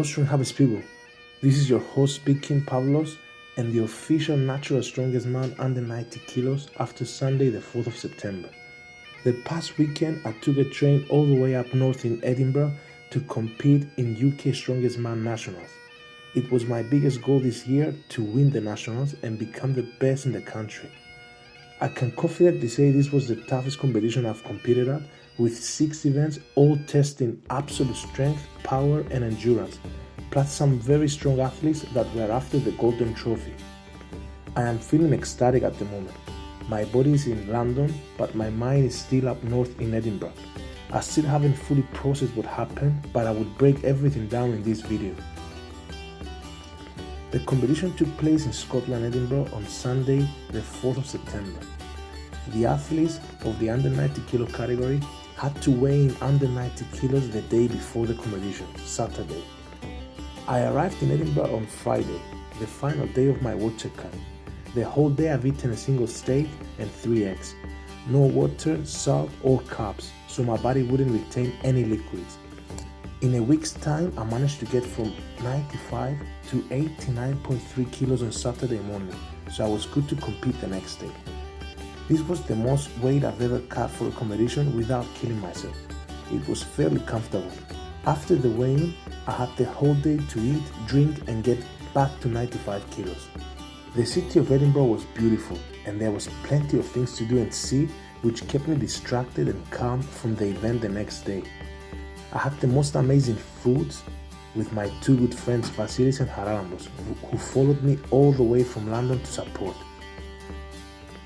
Hello Strong Habits people, this is your host speaking Pavlos and the official natural strongest man under 90 kilos after Sunday the 4th of September. The past weekend I took a train all the way up north in Edinburgh to compete in UK Strongest Man Nationals. It was my biggest goal this year to win the Nationals and become the best in the country. I can confidently say this was the toughest competition I've competed at, with 6 events all testing absolute strength, power and endurance, plus some very strong athletes that were after the Golden Trophy. I am feeling ecstatic at the moment. My body is in London, but my mind is still up north in Edinburgh. I still haven't fully processed what happened, but I will break everything down in this video. The competition took place in Scotland, Edinburgh on Sunday, the 4th of September. The athletes of the under 90 kilo category had to weigh in under 90 kilos the day before the competition, Saturday. I arrived in Edinburgh on Friday, the final day of my water camp. The whole day I've eaten a single steak and 3 eggs. No water, salt or carbs, so my body wouldn't retain any liquids. In a week's time, I managed to get from 95 to 89.3 kilos on Saturday morning, so I was good to compete the next day. This was the most weight I've ever cut for a competition without killing myself. It was fairly comfortable. After the weigh-in, I had the whole day to eat, drink and get back to 95 kilos. The city of Edinburgh was beautiful and there was plenty of things to do and see, which kept me distracted and calm from the event the next day. I had the most amazing foods with my 2 good friends Vasilis and Haralambos, who followed me all the way from London to support.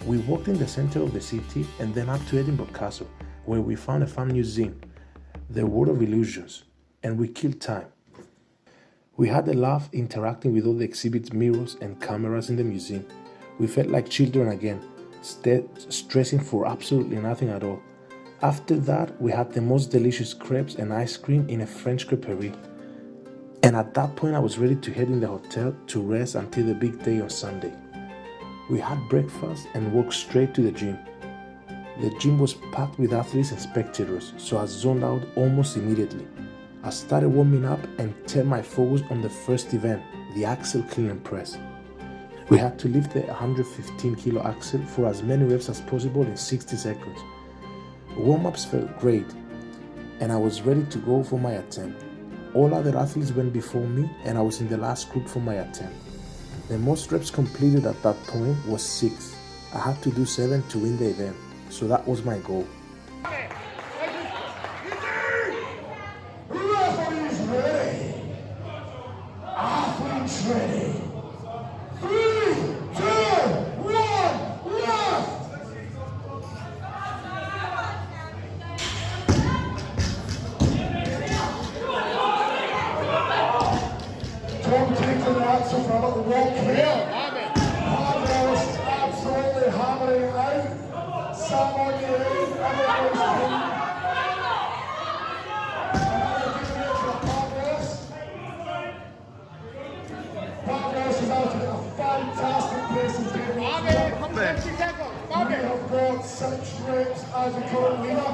We walked in the center of the city and then up to Edinburgh Castle, where we found a fun museum, the World of Illusions, and we killed time. We had a laugh interacting with all the exhibits, mirrors and cameras in the museum. We felt like children again, stressing for absolutely nothing at all. After that, we had the most delicious crepes and ice cream in a French creperie. And at that point, I was ready to head in the hotel to rest until the big day on Sunday. We had breakfast and walked straight to the gym. The gym was packed with athletes and spectators, so I zoned out almost immediately. I started warming up and turned my focus on the first event, the axle clean and press. We had to lift the 115 kilo axle for as many reps as possible in 60 seconds. Warm-ups felt great, and I was ready to go for my attempt. All other athletes went before me, and I was in the last group for my attempt. The most reps completed at that point was 6. I had to do 7 to win the event, so that was my goal. Referee's ready. Athletes ready. 3, 2, 1, left. Tom takes an answer from the wall clear. Pavlos absolutely hammering out. Sam on the end, and it goes in. Pavlos is out at a fantastic pace in Edinburgh. We have got 6 reps as a current leader.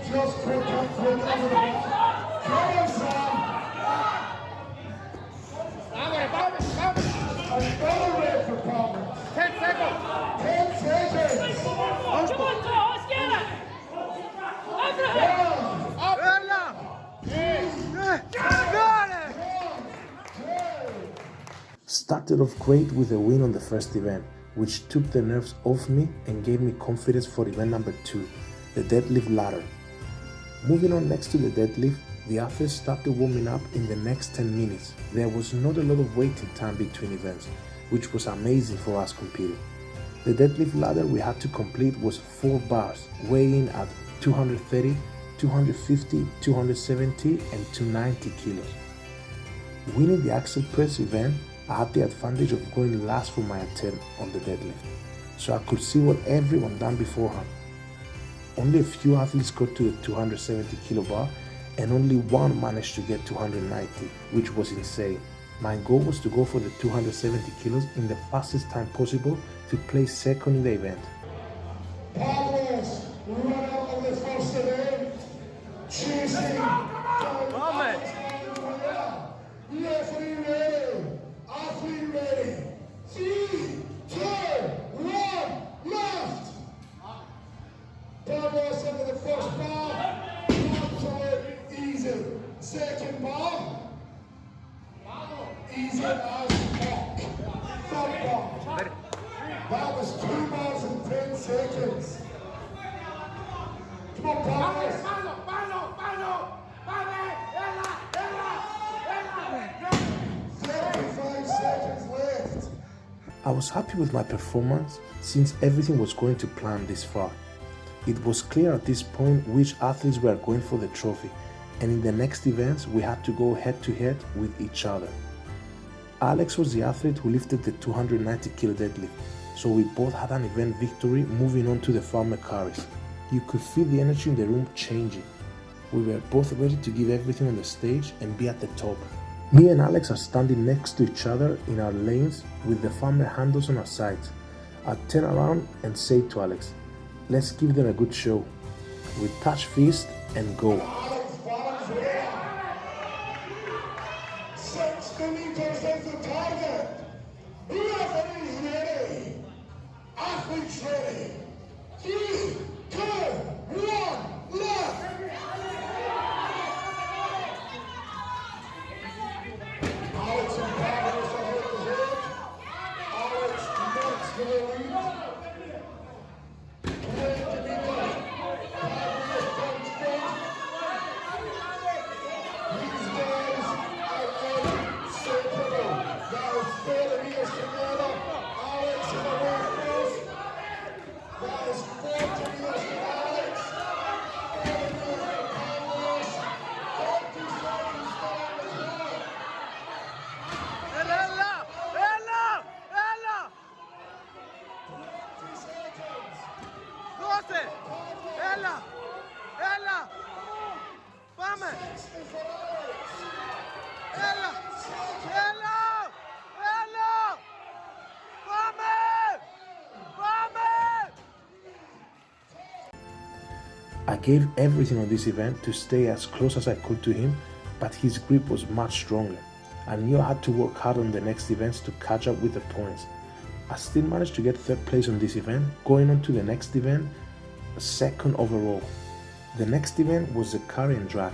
Just quick and quick over the back. Come on, Sam. Another rep for Pavlos. 10 seconds. 10 seconds. Come on, let's get it. Started off great with a win on the first event, which took the nerves off me and gave me confidence for event number 2, the deadlift ladder. Moving on next to the deadlift, the athletes started warming up in the next 10 minutes. There was not a lot of waiting time between events, which was amazing for us competing. The deadlift ladder we had to complete was 4 bars, weighing at 230, 250, 270 and 290 kilos. Winning the axle press event, I had the advantage of going last for my attempt on the deadlift, so I could see what everyone done beforehand. Only a few athletes got to the 270 kilo bar and only one managed to get 290, which was insane. My goal was to go for the 270 kilos in the fastest time possible to place second in the event. Pavlos, Easy as fuck. Third bar. That was 2 bars and 10 seconds. Come on, Paris. 35 seconds left. I was happy with my performance since everything was going to plan this far. It was clear at this point which athletes were going for the trophy, and in the next events we had to go head to head with each other. Alex was the athlete who lifted the 290kg deadlift, so we both had an event victory moving on to the farmer carries. You could feel the energy in the room changing. We were both ready to give everything on the stage and be at the top. Me and Alex are standing next to each other in our lanes with the farmer handles on our sides. I turn around and say to Alex, "Let's give them a good show." We touch fist and go. Alex Barnes ready. 60 meters is the target. Whoever is ready. Athletes ready. 3, 2, 1, left. Alex and Barnes are head to head. Alex next to the lead. 20 meters. Barnes comes first. These guys are inseparable. Now 30 meters together. Alex in the way first. That is 40 meters to Alex. 30 meters to Carlos. 40 seconds to Alex. I gave everything on this event to stay as close as I could to him, but his grip was much stronger. I knew I had to work hard on the next events to catch up with the points. I still managed to get third place on this event, going on to the next event, second overall. The next event was the carry and drag.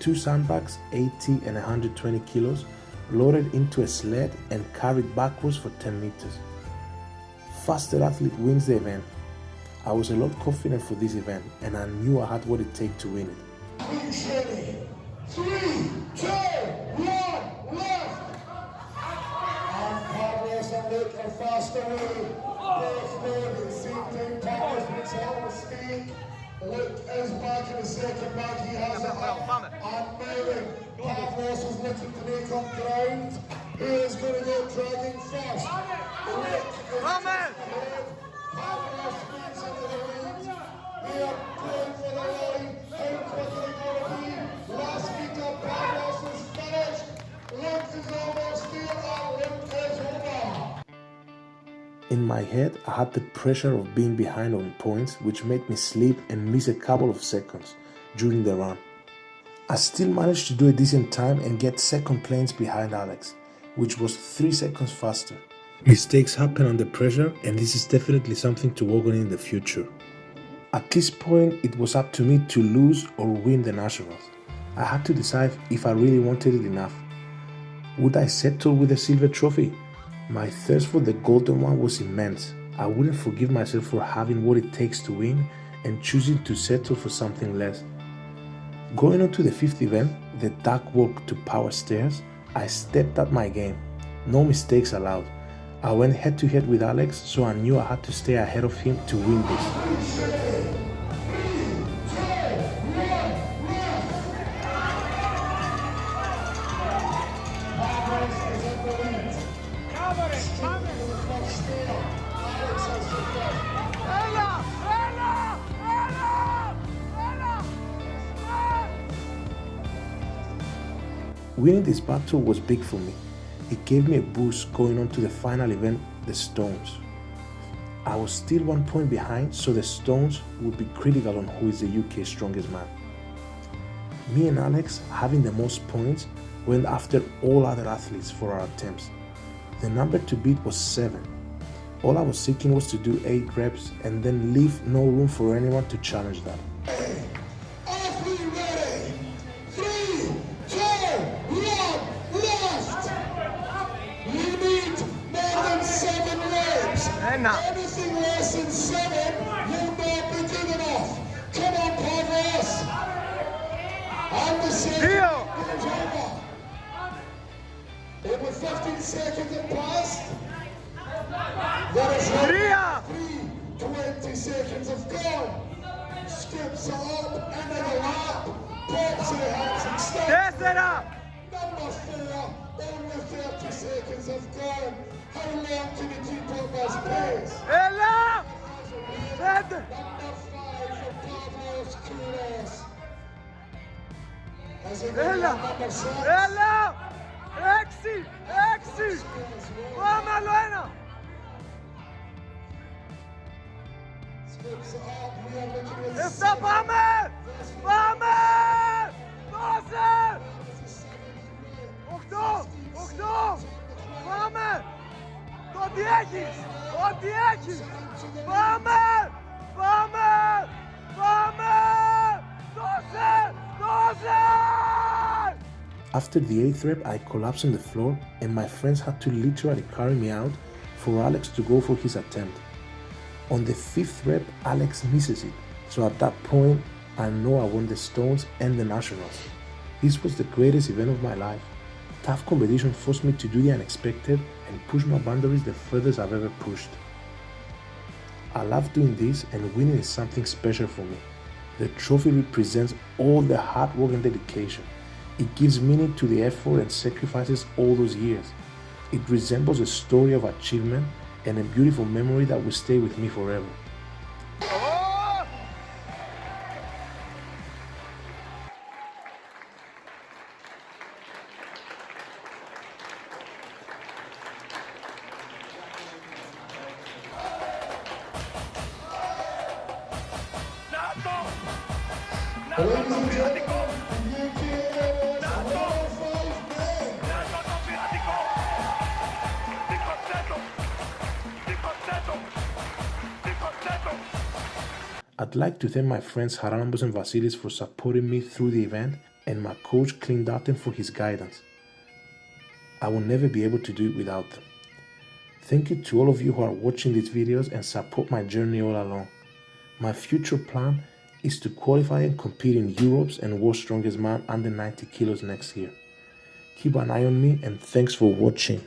2 sandbags, 80 and 120 kilos, loaded into a sled and carried backwards for 10 meters. Faster athlete wins the event. I was a lot confident for this event and I knew I had what it takes to win it. Athletes ready. 3, 2, 1, left. And Carlos and Luke are fast away. Both know at the same time. Carlos makes a lot of mistake. Luke is back in the second bag. He has it up and moving. Carlos is looking to make up ground. Who is going to go dragging first? Luke is ahead. Carlos leads into the lead. They are going for the line. How quick are they going to be? Last meter, Carlos is finished. Luke is almost there and Luke is over. In my head, I had the pressure of being behind on points, which made me sleep and miss a couple of seconds during the run. I still managed to do a decent time and get second place behind Alex, which was 3 seconds faster. Mistakes happen under pressure, and this is definitely something to work on in the future. At this point, it was up to me to lose or win the nationals. I had to decide if I really wanted it enough. Would I settle with a silver trophy? My thirst for the golden one was immense. I wouldn't forgive myself for having what it takes to win and choosing to settle for something less. Going on to the 5th event, the dark walk to power stairs, I stepped up my game. No mistakes allowed. I went head to head with Alex, so I knew I had to stay ahead of him to win this. Winning this battle was big for me. It gave me a boost going on to the final event, the Stones. I was still 1 point behind, so the Stones would be critical on who is the UK's strongest man. Me and Alex, having the most points, went after all other athletes for our attempts. The number to beat was 7. All I was seeking was to do 8 reps and then leave no room for anyone to challenge that. Athlete ready. 3, 2, 1, left. Anything less than 7 will not be good enough. Come on, progress. And the second goes over. Over 15 seconds have passed. There is 20 seconds have gone. Skips are up, end of the lap. Pops in the hands and starts. Number 4, only 30 seconds have gone. How long can you keep up his pace? Number 5 for Pavlos Kouros. Has it been number 6? Skips are up, we are looking at 7. After the 8th rep, I collapsed on the floor and my friends had to literally carry me out for Alex to go for his attempt. On the 5th rep, Alex misses it, so at that point, I know I won the Stones and the Nationals. This was the greatest event of my life. Tough competition forced me to do the unexpected and push my boundaries the furthest I've ever pushed. I love doing this, and winning is something special for me. The trophy represents all the hard work and dedication. It gives meaning to the effort and sacrifices all those years. It resembles a story of achievement and a beautiful memory that will stay with me forever. Ladies and gentlemen, the UK Airways 105 men. I'd like to thank my friends Haralambos and Vasilis for supporting me through the event and my coach Clint Dutton for his guidance. I will never be able to do it without them. Thank you to all of you who are watching these videos and support my journey all along. My future plan is to qualify and compete in Europe's and World's Strongest Man under 90 kilos next year. Keep an eye on me and thanks for watching.